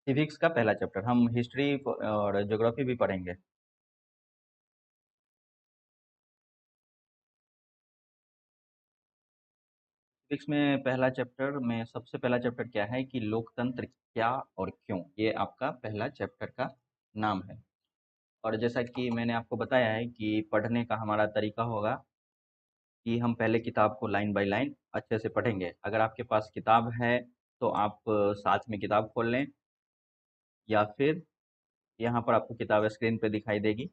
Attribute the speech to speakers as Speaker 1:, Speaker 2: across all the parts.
Speaker 1: Civics का पहला chapter हम हिस्ट्री और ज्योग्राफी भी पढ़ेंगे। सिविक्स में पहला चैप्टर में सबसे पहला चैप्टर क्या है कि लोकतंत्र क्या और क्यों, ये आपका पहला चैप्टर का नाम है। और जैसा कि मैंने आपको बताया है कि पढ़ने का हमारा तरीका होगा कि हम पहले किताब को लाइन बाय लाइन अच्छे से पढ़ेंगे। अगर आपके पास किताब है तो आप साथ में किताब खोल लें, या फिर यहाँ पर आपको किताब स्क्रीन पे दिखाई देगी,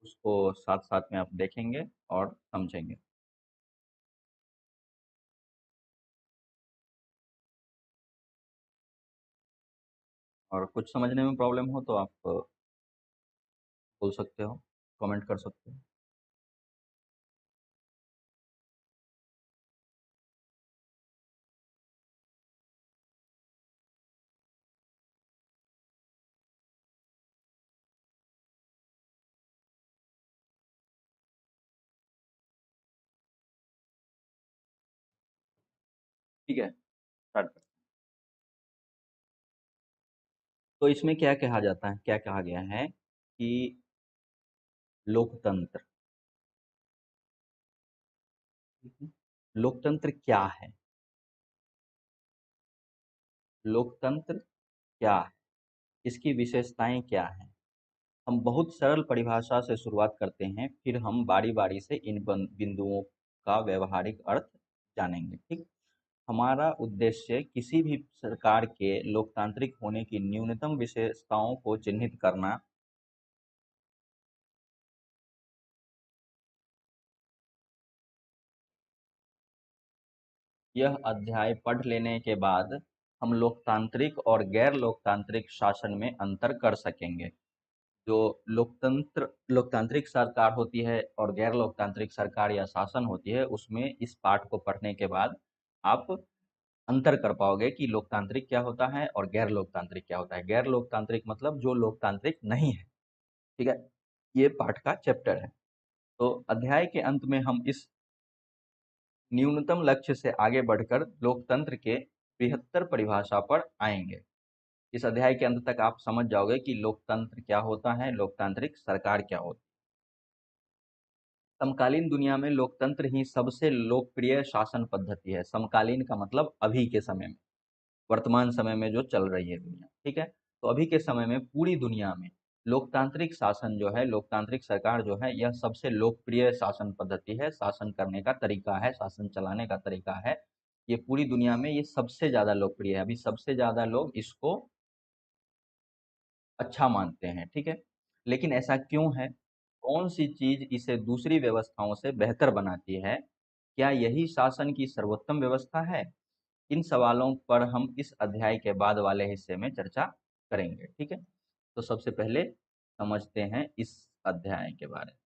Speaker 1: उसको साथ साथ में आप देखेंगे और समझेंगे। और कुछ समझने में प्रॉब्लम हो तो आप बोल सकते हो, कमेंट कर सकते हो। ठीक है, स्टार्ट कर। तो इसमें क्या कहा जाता है, क्या कहा गया है कि लोकतंत्र, ठीक है? लोकतंत्र क्या है? लोकतंत्र क्या है? इसकी विशेषताएं क्या हैं? हम बहुत सरल परिभाषा से शुरुआत करते हैं, फिर हम बारी-बारी से इन बिंदुओं का व्यवहारिक अर्थ जानेंगे। ठीक? हमारा उद्देश्य किसी भी सरकार के लोकतांत्रिक होने की न्यूनतम विशेषताओं को चिन्हित करना। यह अध्याय पढ़ लेने के बाद हम लोकतांत्रिक और गैर लोकतांत्रिक शासन में अंतर कर सकेंगे। जो लोकतांत्रिक सरकार होती है और गैर लोकतांत्रिक सरकार या शासन होती है, उसमें इस पाठ को पढ़ने के बाद आप अंतर कर पाओगे कि लोकतांत्रिक क्या होता है और गैर लोकतांत्रिक क्या होता है। गैर लोकतांत्रिक मतलब जो लोकतांत्रिक नहीं है। ठीक है, ये पाठ का चैप्टर है। तो अध्याय के अंत में हम इस न्यूनतम लक्ष्य से आगे बढ़कर लोकतंत्र के बृहत्तर परिभाषा पर आएंगे। इस अध्याय के अंत तक आप समझ जाओगे कि लोकतंत्र क्या होता है, लोकतांत्रिक सरकार क्या होती है। समकालीन दुनिया में लोकतंत्र ही सबसे लोकप्रिय शासन पद्धति है। समकालीन का मतलब अभी के समय में, वर्तमान समय में जो चल रही है दुनिया। ठीक है, तो अभी के समय में पूरी दुनिया में लोकतांत्रिक शासन जो है, लोकतांत्रिक सरकार जो है, यह सबसे लोकप्रिय शासन पद्धति है, शासन करने का तरीका है, शासन चलाने का तरीका है। ये पूरी दुनिया में ये सबसे ज़्यादा लोकप्रिय है। अभी सबसे ज़्यादा लोग इसको अच्छा मानते हैं। ठीक है, लेकिन ऐसा क्यों है? कौन सी चीज़ इसे दूसरी व्यवस्थाओं से बेहतर बनाती है? क्या यही शासन की सर्वोत्तम व्यवस्था है? इन सवालों पर हम इस अध्याय के बाद वाले हिस्से में चर्चा करेंगे। ठीक है, तो सबसे पहले समझते हैं इस अध्याय के बारे में।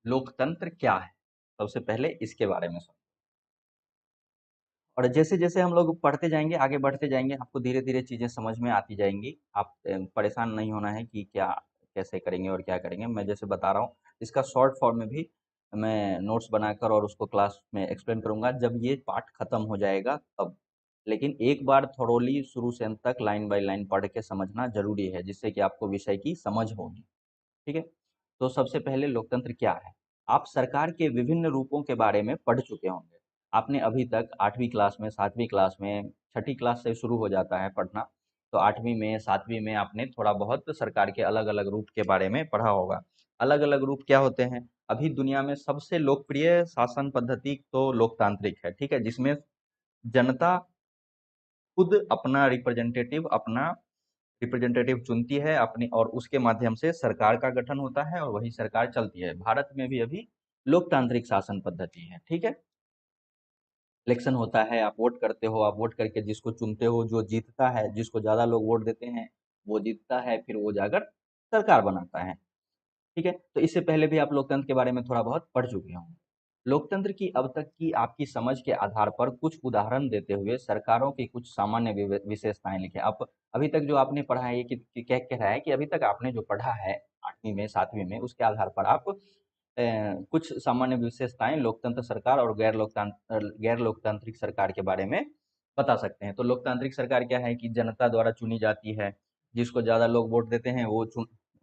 Speaker 1: लोकतंत्र क्या है, सबसे पहले इसके बारे में समझो। और जैसे-जैसे हम लोग पढ़ते जाएँगे, आगे बढ़ते जाएँगे, आपको धीरे-धीरे चीज़ें समझ में आती जाएँगी। आप परेशान नहीं होना है कि क्या कैसे करेंगे और क्या करेंगे। मैं जैसे बता रहा हूँ, इसका शॉर्ट फॉर्म में भी मैं नोट्स बनाकर और उसको क्लास में एक्सप्लेन करूँगा, जब ये पाठ खत्म हो जाएगा तब। लेकिन एक बार थोरोली शुरू से अंत तक लाइन बाय लाइन पढ़ के समझना ज़रूरी है, जिससे कि आपको विषय की समझ होगी। ठीक है? तो सबसे पहले लोकतंत्र क्या है? आप सरकार के विभिन्न रूपों के बारे में पढ़ चुके होंगे। आपने अभी तक 8वीं क्लास में, 7वीं क्लास में, छठी क्लास से शुरू हो जाता है पढ़ना। तो 8वीं में 7वीं में आपने थोड़ा बहुत सरकार के अलग अलग रूप के बारे में पढ़ा होगा। अलग अलग रूप क्या होते हैं? अभी दुनिया में सबसे लोकप्रिय शासन पद्धति तो लोकतांत्रिक है, ठीक है, जिसमें जनता खुद अपना रिप्रेजेंटेटिव चुनती है अपनी, और उसके माध्यम से सरकार का गठन होता है और वही सरकार चलती है। भारत में भी अभी लोकतांत्रिक शासन पद्धति है, ठीक है। इलेक्शन होता है, आप वोट करते हो, आप वोट करके जिसको चुनते हो, जो जीतता है, जिसको ज़्यादा लोग वोट देते हैं, वो जीतता है, फिर वो जाकर सरकार बनाता है, ठीक है। तो इससे पहले भी आप लोकतंत्र के बारे में थोड़ा बहुत पढ़ चुके होंगे। लोकतंत्र की अब तक की आपकी समझ के आधार पर कुछ उदाहरण देते हुए सरकारों की कुछ सामान्य विशेषताएं लिखें। आप अभी तक जो आपने पढ़ा है, ये क्या कह रहा है कि अभी तक आपने जो पढ़ा है 8वीं में 7वीं में, उसके आधार पर आप कुछ सामान्य विशेषताएं लोकतंत्र सरकार और गैर लोकतांत्रिक सरकार के बारे में बता सकते हैं। तो लोकतांत्रिक सरकार क्या है कि जनता द्वारा चुनी जाती है, जिसको ज़्यादा लोग वोट देते हैं वो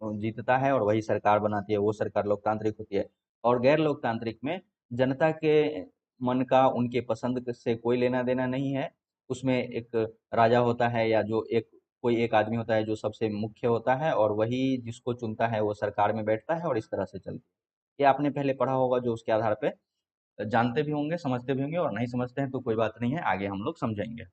Speaker 1: जीतता है और वही सरकार बनाती है, वो सरकार लोकतांत्रिक होती है। और गैर लोकतांत्रिक में जनता के मन का, उनके पसंद से कोई लेना देना नहीं है। उसमें एक राजा होता है, या जो एक कोई एक आदमी होता है जो सबसे मुख्य होता है, और वही जिसको चुनता है वो सरकार में बैठता है, और इस तरह से चलती है। ये आपने पहले पढ़ा होगा, जो उसके आधार पे जानते भी होंगे, समझते भी होंगे, और नहीं समझते हैं तो कोई बात नहीं है, आगे हम लोग समझेंगे।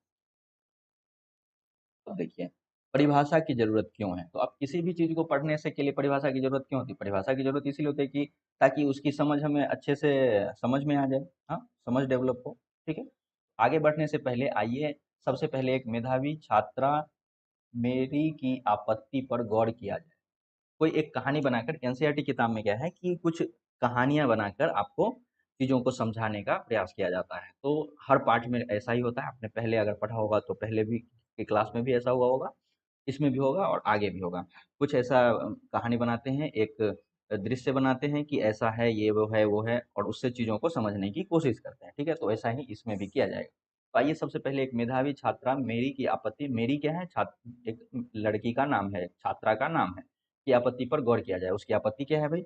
Speaker 1: अब देखिए, परिभाषा की ज़रूरत क्यों है? तो अब किसी भी चीज़ को पढ़ने से के लिए परिभाषा की ज़रूरत क्यों होती है? परिभाषा की ज़रूरत इसीलिए होती है कि ताकि उसकी समझ हमें अच्छे से समझ में आ जाए, हाँ, समझ डेवलप हो, ठीक है? आगे बढ़ने से पहले आइए, सबसे पहले एक मेधावी छात्रा मेरी की आपत्ति पर गौर किया जाए। कोई एक कहानी बनाकर, एनसीईआरटी किताब में क्या है कि कुछ कहानियाँ बनाकर आपको चीज़ों को समझाने का प्रयास किया जाता है। तो हर पाठ में ऐसा ही होता है, आपने पहले अगर पढ़ा होगा तो पहले भी की क्लास में भी ऐसा हुआ होगा, इसमें भी होगा और आगे भी होगा। कुछ ऐसा कहानी बनाते हैं, एक दृश्य बनाते हैं कि ऐसा है, ये वो है, और उससे चीज़ों को समझने की कोशिश करते हैं, ठीक है? तो ऐसा ही इसमें भी किया जाएगा। तो आइए, सबसे पहले एक मेधावी छात्रा मेरी की आपत्ति, मेरी क्या है? एक लड़की का नाम है, छात्रा का नाम है, की आपत्ति पर गौर किया जाए। उसकी आपत्ति क्या है भाई?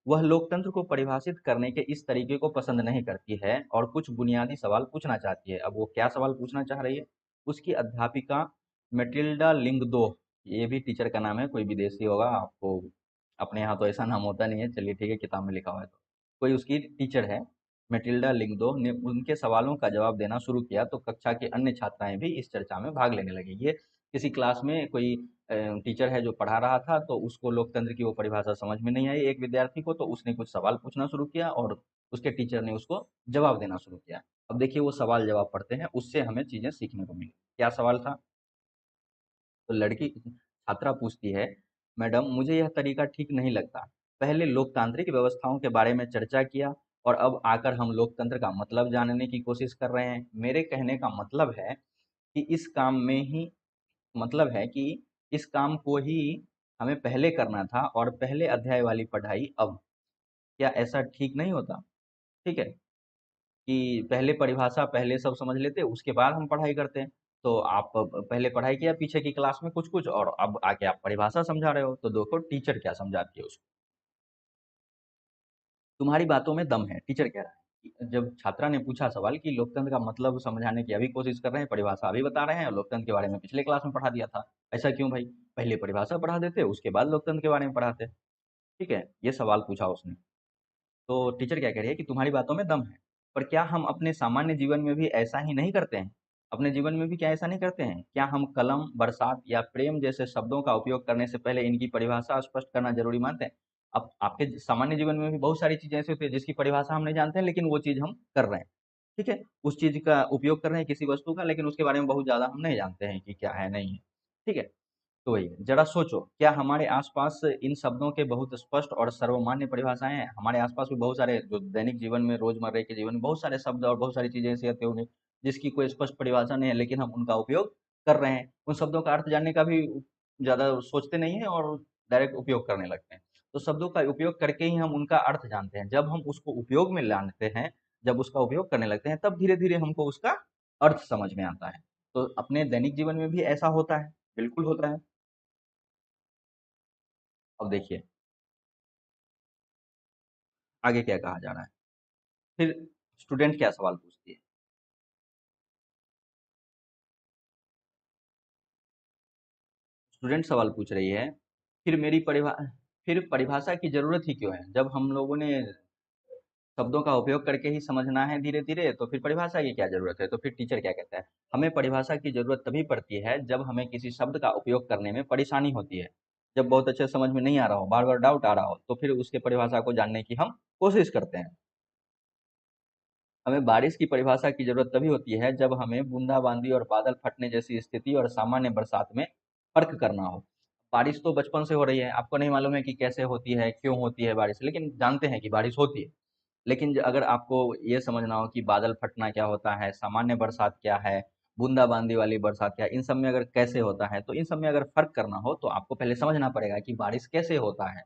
Speaker 1: वह लोकतंत्र को परिभाषित करने के इस तरीके को पसंद नहीं करती है और कुछ बुनियादी सवाल पूछना चाहती है। अब वो क्या सवाल पूछना चाह रही है? उसकी अध्यापिका मेटिल्डा लिंगदो, ये भी टीचर का नाम है, कोई विदेशी होगा, आपको अपने यहाँ तो ऐसा नाम होता नहीं है, चलिए ठीक है, किताब में लिखा हुआ है तो कोई उसकी टीचर है। मेटिल्डा लिंगदो ने उनके सवालों का जवाब देना शुरू किया तो कक्षा के अन्य छात्राएं भी इस चर्चा में भाग लेने लगी। ये किसी क्लास में कोई टीचर है जो पढ़ा रहा था, तो उसको लोकतंत्र की वो परिभाषा समझ में नहीं आई एक विद्यार्थी को, तो उसने कुछ सवाल पूछना शुरू किया और उसके टीचर ने उसको जवाब देना शुरू किया। अब देखिए, वो सवाल जवाब पढ़ते हैं, उससे हमें चीजें सीखने को मिली। क्या सवाल था? तो लड़की छात्रा पूछती है, मैडम मुझे यह तरीका ठीक नहीं लगता। पहले लोकतांत्रिक व्यवस्थाओं के बारे में चर्चा किया और अब आकर हम लोकतंत्र का मतलब जानने की कोशिश कर रहे हैं। मेरे कहने का मतलब है कि इस काम में ही मतलब है कि इस काम को ही हमें पहले करना था और पहले अध्याय वाली पढ़ाई अब। क्या ऐसा ठीक नहीं होता? ठीक है, कि पहले परिभाषा पहले सब समझ लेते, उसके बाद हम पढ़ाई करते हैं। तो आप पहले पढ़ाई किया पीछे की क्लास में कुछ कुछ, और अब आके आप परिभाषा समझा रहे हो, तो देखो टीचर क्या समझाती है उसको। तुम्हारी बातों में दम है, टीचर कह रहा है। जब छात्रा ने पूछा सवाल कि लोकतंत्र का मतलब समझाने की अभी कोशिश कर रहे हैं, परिभाषा अभी बता रहे हैं, और लोकतंत्र के बारे में पिछले क्लास में पढ़ा दिया था, ऐसा क्यों भाई? पहले परिभाषा पढ़ा देते, उसके बाद लोकतंत्र के बारे में पढ़ाते। ठीक है, ये सवाल पूछा उसने। तो टीचर क्या कह रही है कि तुम्हारी बातों में दम है, पर क्या हम अपने सामान्य जीवन में भी ऐसा ही नहीं करते हैं? अपने जीवन में भी क्या ऐसा नहीं करते हैं? क्या हम कलम, बरसात या प्रेम जैसे शब्दों का उपयोग करने से पहले इनकी परिभाषा स्पष्ट करना जरूरी मानते हैं? अब आपके सामान्य जीवन में भी बहुत सारी चीजें ऐसी होती है जिसकी परिभाषा हम नहीं जानते हैं, लेकिन वो चीज हम कर रहे हैं, ठीक है, उस चीज का उपयोग कर रहे हैं किसी वस्तु का, लेकिन उसके बारे में बहुत ज्यादा हम नहीं जानते हैं कि क्या है, नहीं है, ठीक है। तो वही है, जरा सोचो, क्या हमारे आसपास इन शब्दों के बहुत स्पष्ट और सर्वमान्य परिभाषाएं हैं? हमारे आसपास भी बहुत सारे, जो दैनिक जीवन में, रोजमर्रा के जीवन में बहुत सारे शब्द और बहुत सारी चीजें ऐसी आती होंगी जिसकी कोई स्पष्ट परिभाषा नहीं है, लेकिन हम उनका उपयोग कर रहे हैं। उन शब्दों का अर्थ जानने का भी ज्यादा सोचते नहीं है और डायरेक्ट उपयोग करने लगते हैं। तो शब्दों का उपयोग करके ही हम उनका अर्थ जानते हैं। जब हम उसको उपयोग में लाते हैं, जब उसका उपयोग करने लगते हैं, तब धीरे धीरे हमको उसका अर्थ समझ में आता है। तो अपने दैनिक जीवन में भी ऐसा होता है, बिल्कुल होता है। अब देखिए, आगे क्या कहा जा रहा है। फिर स्टूडेंट क्या सवाल पूछती है? स्टूडेंट सवाल पूछ रही है, फिर फिर परिभाषा की जरूरत ही क्यों है? जब हम लोगों ने शब्दों का उपयोग करके ही समझना है धीरे धीरे, तो फिर परिभाषा की क्या जरूरत है? तो फिर टीचर क्या कहता है, हमें परिभाषा की जरूरत तभी पड़ती है जब हमें किसी शब्द का उपयोग करने में परेशानी होती है। जब बहुत अच्छे समझ में नहीं आ रहा हो, बार बार डाउट आ रहा हो, तो फिर उसके परिभाषा को जानने की हम कोशिश करते हैं। हमें बारिश की परिभाषा की जरूरत तभी होती है जब हमें बूंदाबांदी और बादल फटने जैसी स्थिति और सामान्य बरसात में फर्क करना हो। बारिश तो बचपन से हो रही है, आपको नहीं मालूम है कि कैसे होती है, क्यों होती है बारिश, लेकिन जानते हैं कि बारिश होती है। लेकिन अगर आपको ये समझना हो कि बादल फटना क्या होता है, सामान्य बरसात क्या है, बूंदाबांदी वाली बरसात क्या है, इन सब में अगर कैसे होता है, तो इन सब में अगर फर्क करना हो तो आपको पहले समझना पड़ेगा कि बारिश कैसे होता है।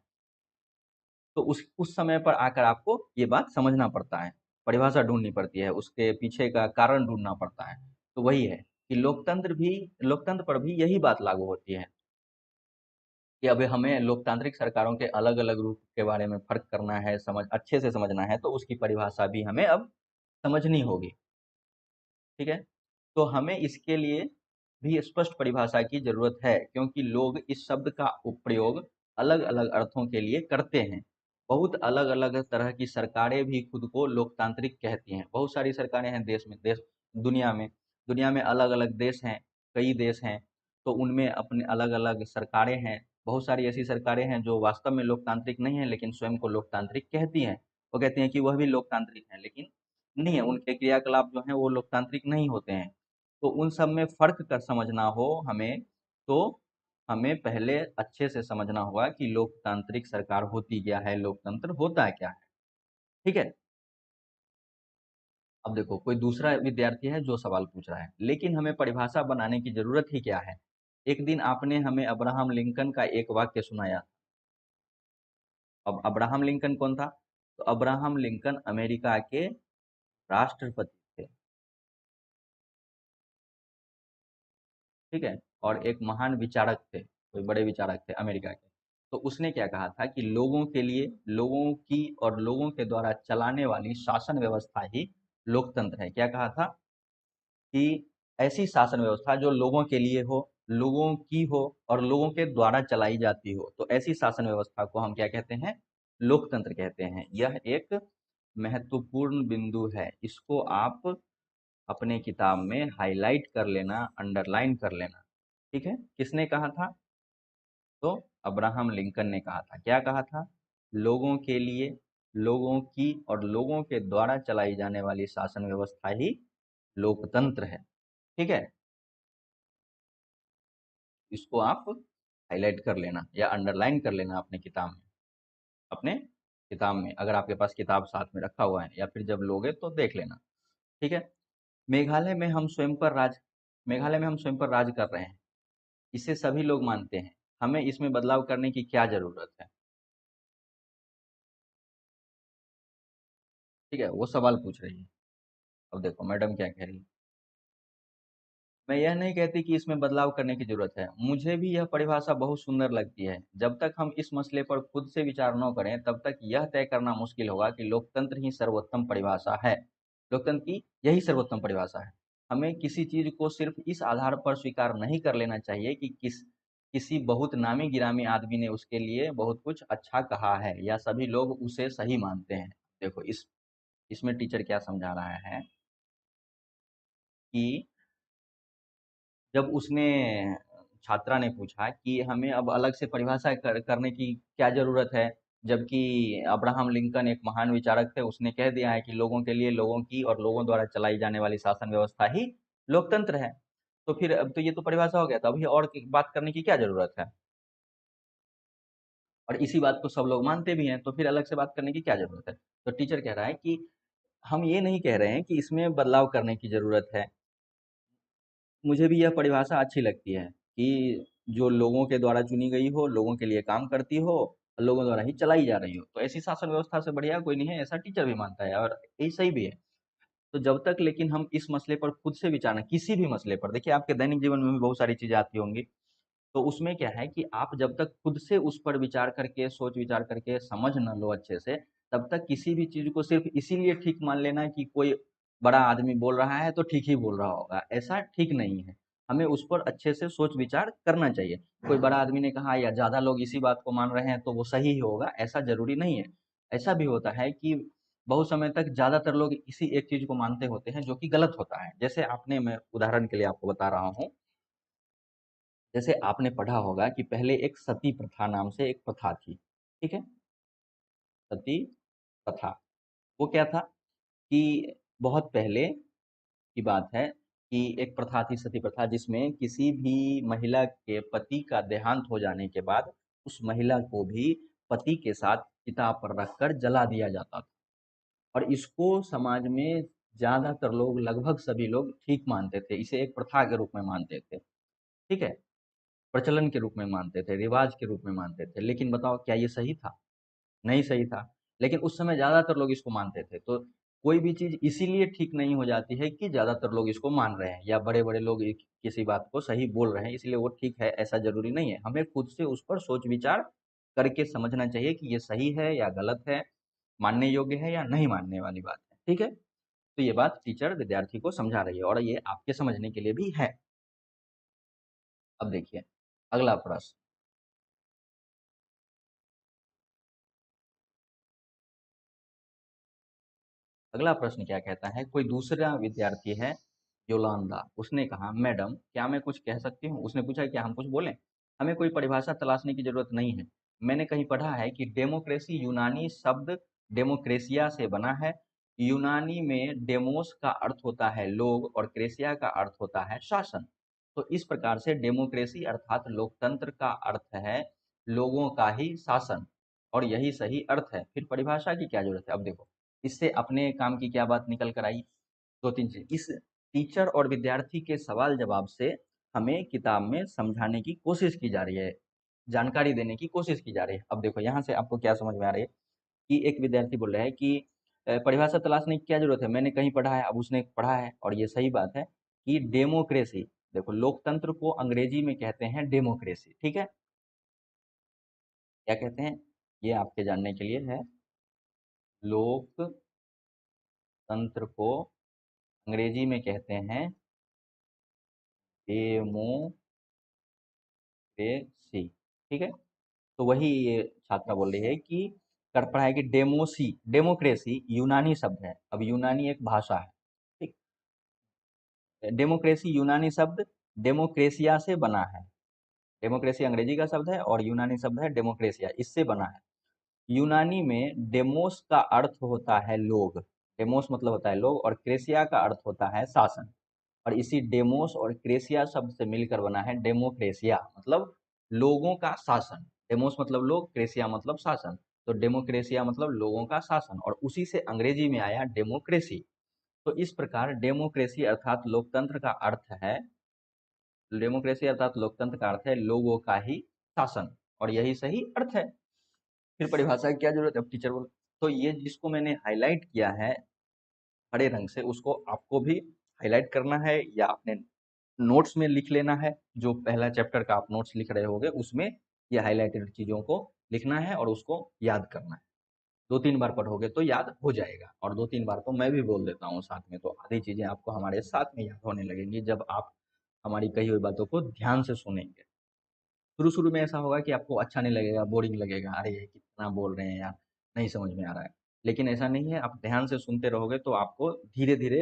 Speaker 1: तो उस समय पर आकर आपको ये बात समझना पड़ता है, परिभाषा ढूंढनी पड़ती है, उसके पीछे का कारण ढूंढना पड़ता है। तो वही है कि लोकतंत्र पर भी यही बात लागू होती है कि अब हमें लोकतांत्रिक सरकारों के अलग अलग रूप के बारे में फर्क करना है, समझ अच्छे से समझना है, तो उसकी परिभाषा भी हमें अब समझनी होगी। ठीक है? तो हमें इसके लिए भी स्पष्ट परिभाषा की ज़रूरत है, क्योंकि लोग इस शब्द का प्रयोग अलग-अलग अर्थों के लिए करते हैं। बहुत अलग-अलग तरह की सरकारें भी खुद को लोकतांत्रिक कहती हैं। बहुत सारी सरकारें हैं दुनिया में। दुनिया में अलग-अलग देश हैं, कई देश हैं, तो उनमें अपने अलग-अलग सरकारें हैं। बहुत सारी ऐसी सरकारें हैं जो वास्तव में लोकतांत्रिक नहीं हैं, लेकिन स्वयं को लोकतांत्रिक कहती हैं। वो कहती हैं कि वह भी लोकतांत्रिक हैं, लेकिन नहीं है, उनके क्रियाकलाप जो हैं वो लोकतांत्रिक नहीं होते हैं। तो उन सब में फ़र्क कर समझना हो हमें, तो हमें पहले अच्छे से समझना होगा कि लोकतांत्रिक सरकार होती क्या है, लोकतंत्र होता क्या है। ठीक है? अब देखो, कोई दूसरा विद्यार्थी है जो सवाल पूछ रहा है, लेकिन हमें परिभाषा बनाने की ज़रूरत ही क्या है? एक दिन आपने हमें अब्राहम लिंकन का एक वाक्य सुनाया। अब अब्राहम लिंकन कौन था? तो अब्राहम लिंकन अमेरिका के राष्ट्रपति थे। ठीक है? और एक महान विचारक थे, कोई बड़े विचारक थे अमेरिका के। तो उसने क्या कहा था कि लोगों के लिए, लोगों की और लोगों के द्वारा चलाने वाली शासन व्यवस्था ही लोकतंत्र है। क्या कहा था? कि ऐसी शासन व्यवस्था जो लोगों के लिए हो, लोगों की हो और लोगों के द्वारा चलाई जाती हो, तो ऐसी शासन व्यवस्था को हम क्या कहते हैं? लोकतंत्र कहते हैं। यह एक महत्वपूर्ण बिंदु है, इसको आप अपने किताब में हाईलाइट कर लेना, अंडरलाइन कर लेना। ठीक है? किसने कहा था? तो अब्राहम लिंकन ने कहा था। क्या कहा था? लोगों के लिए, लोगों की और लोगों के द्वारा चलाई जाने वाली शासन व्यवस्था ही लोकतंत्र है। ठीक है? इसको आप हाईलाइट कर लेना या अंडरलाइन कर लेना अपने किताब में। अपने किताब में, अगर आपके पास किताब साथ में रखा हुआ है या फिर जब लोगे तो देख लेना। ठीक है? मेघालय में हम स्वयं पर राज मेघालय में हम स्वयं पर राज कर रहे हैं। इसे सभी लोग मानते हैं। हमें इसमें बदलाव करने की क्या ज़रूरत है? ठीक है? वो सवाल पूछ रही है। अब देखो मैडम क्या कह रही है। मैं यह नहीं कहती कि इसमें बदलाव करने की ज़रूरत है। मुझे भी यह परिभाषा बहुत सुंदर लगती है। जब तक हम इस मसले पर खुद से विचार न करें, तब तक यह तय करना मुश्किल होगा कि लोकतंत्र ही सर्वोत्तम परिभाषा है। लोकतंत्र की यही सर्वोत्तम परिभाषा है। हमें किसी चीज़ को सिर्फ इस आधार पर स्वीकार नहीं कर लेना चाहिए कि किसी बहुत नामी-गिरामी आदमी ने उसके लिए बहुत कुछ अच्छा कहा है या सभी लोग उसे सही मानते हैं। देखो इसमें टीचर क्या समझा रहा है कि जब उसने छात्रा ने पूछा कि हमें अब अलग से परिभाषा करने की क्या ज़रूरत है, जबकि अब्राहम लिंकन एक महान विचारक थे, उसने कह दिया है कि लोगों के लिए, लोगों की और लोगों द्वारा चलाई जाने वाली शासन व्यवस्था ही लोकतंत्र है। तो फिर अब तो ये तो परिभाषा हो गया, तो अभी और बात करने की क्या ज़रूरत है? और इसी बात को सब लोग मानते भी हैं, तो फिर अलग से बात करने की क्या ज़रूरत है? तो टीचर कह रहा है कि हम ये नहीं कह रहे हैं कि इसमें बदलाव करने की ज़रूरत है। मुझे भी यह परिभाषा अच्छी लगती है कि जो लोगों के द्वारा चुनी गई हो, लोगों के लिए काम करती हो, लोगों द्वारा ही चलाई जा रही हो। तो ऐसी शासन व्यवस्था से बढ़िया कोई नहीं है, ऐसा टीचर भी मानता है और यही सही भी है। तो जब तक लेकिन हम इस मसले पर खुद से विचार, किसी भी मसले पर, देखिए आपके दैनिक जीवन में भी बहुत सारी चीज़ें आती होंगी, तो उसमें क्या है कि आप जब तक खुद से उस पर विचार करके, सोच विचार करके समझ ना लो अच्छे से, तब तक किसी भी चीज़ को सिर्फ इसीलिए ठीक मान लेना कि कोई बड़ा आदमी बोल रहा है तो ठीक ही बोल रहा होगा, ऐसा ठीक नहीं है। हमें उस पर अच्छे से सोच विचार करना चाहिए। कोई बड़ा आदमी ने कहा या ज़्यादा लोग इसी बात को मान रहे हैं तो वो सही ही होगा, ऐसा ज़रूरी नहीं है। ऐसा भी होता है कि बहुत समय तक ज़्यादातर लोग इसी एक चीज़ को मानते होते हैं जो कि गलत होता है। जैसे आपने मैं उदाहरण के लिए आपको बता रहा हूँ, जैसे आपने पढ़ा होगा कि पहले एक सती प्रथा नाम से एक प्रथा थी, ठीक है? सती प्रथा, वो क्या था कि बहुत पहले की बात है कि एक प्रथा थी सती प्रथा जिसमें किसी भी महिला के पति का देहांत हो जाने के बाद उस महिला को भी पति के साथ चिता पर रखकर जला दिया जाता था। और इसको समाज में ज़्यादातर लोग लगभग सभी लोग ठीक मानते थे, इसे एक प्रथा के रूप में मानते थे, ठीक है? प्रचलन के रूप में मानते थे, रिवाज के रूप में मानते थे। लेकिन बताओ क्या ये सही था? नहीं सही था। लेकिन उस समय ज़्यादातर लोग इसको मानते थे। तो कोई भी चीज़ इसीलिए ठीक नहीं हो जाती है कि ज़्यादातर लोग इसको मान रहे हैं या बड़े-बड़े लोग एक किसी बात को सही बोल रहे हैं इसलिए वो ठीक है, ऐसा ज़रूरी नहीं है। हमें खुद से उस पर सोच विचार करके समझना चाहिए कि ये सही है या गलत है, मानने योग्य है या नहीं मानने वाली बात है। ठीक है? तो ये बात टीचर विद्यार्थी को समझा रही है और ये आपके समझने के लिए भी है। अब देखिए, अगला प्रश्न। अगला प्रश्न क्या कहता है, कोई दूसरा विद्यार्थी है योलांदा, उसने कहा मैडम क्या मैं कुछ कह सकती हूँ? उसने पूछा क्या हम कुछ बोलें? हमें कोई परिभाषा तलाशने की जरूरत नहीं है। मैंने कहीं पढ़ा है कि डेमोक्रेसी यूनानी शब्द डेमोक्रेसिया से बना है। यूनानी में डेमोस का अर्थ होता है लोग और क्रेसिया का अर्थ होता है शासन। तो इस प्रकार से डेमोक्रेसी अर्थात लोकतंत्र का अर्थ है लोगों का ही शासन और यही सही अर्थ है। फिर परिभाषा की क्या जरूरत है? अब देखो, इससे अपने काम की क्या बात निकल कर आई? दो तीन चीज इस टीचर और विद्यार्थी के सवाल जवाब से हमें किताब में समझाने की कोशिश की जा रही है, जानकारी देने की कोशिश की जा रही है। अब देखो यहाँ से आपको क्या समझ में आ रही है कि एक विद्यार्थी बोल रहा है कि परिभाषा तलाशने की क्या जरूरत है, मैंने कहीं पढ़ा है। अब उसने पढ़ा है और ये सही बात है कि डेमोक्रेसी, देखो लोकतंत्र को अंग्रेजी में कहते हैं डेमोक्रेसी, ठीक है? क्या कहते हैं? ये आपके जानने के लिए है। लोकतंत्र को अंग्रेजी में कहते हैं डेमोक्रेसी, ठीक है? तो वही ये छात्रा बोल रही है कि कर पढ़ा है कि डेमोक्रेसी यूनानी शब्द है। अब यूनानी एक भाषा है, ठीक? डेमोक्रेसी यूनानी शब्द डेमोक्रेसिया से बना है। डेमोक्रेसी अंग्रेजी का शब्द है और यूनानी शब्द है डेमोक्रेसिया, इससे बना है। यूनानी में डेमोस का अर्थ होता है लोग, डेमोस मतलब होता है लोग, और क्रेसिया का अर्थ होता है शासन। और इसी डेमोस और क्रेसिया शब्द से मिलकर बना है डेमोक्रेसिया, मतलब लोगों का शासन। डेमोस मतलब लोग, क्रेसिया मतलब शासन। तो डेमोक्रेसिया मतलब लोगों का शासन और उसी से अंग्रेजी में आया डेमोक्रेसी। तो इस प्रकार डेमोक्रेसी अर्थात लोकतंत्र का अर्थ है, डेमोक्रेसी अर्थात लोकतंत्र का अर्थ है लोगों का ही शासन और यही सही अर्थ है। फिर परिभाषा की क्या जरूरत है? अब टीचर बोल, तो ये जिसको मैंने हाईलाइट किया है हरे रंग से उसको आपको भी हाईलाइट करना है या अपने नोट्स में लिख लेना है। जो पहला चैप्टर का आप नोट्स लिख रहे होगे उसमें ये हाईलाइटेड चीज़ों को लिखना है और उसको याद करना है। दो तीन बार पढ़ोगे तो याद हो जाएगा और दो तीन बार तो मैं भी बोल देता हूँ साथ में, तो आधी चीज़ें आपको हमारे साथ में याद होने लगेंगी जब आप हमारी कही हुई बातों को ध्यान से सुनेंगे। शुरू शुरू में ऐसा होगा कि आपको अच्छा नहीं लगेगा, बोरिंग लगेगा, अरे ये कितना बोल रहे हैं यार, नहीं समझ में आ रहा है। लेकिन ऐसा नहीं है, आप ध्यान से सुनते रहोगे तो आपको धीरे धीरे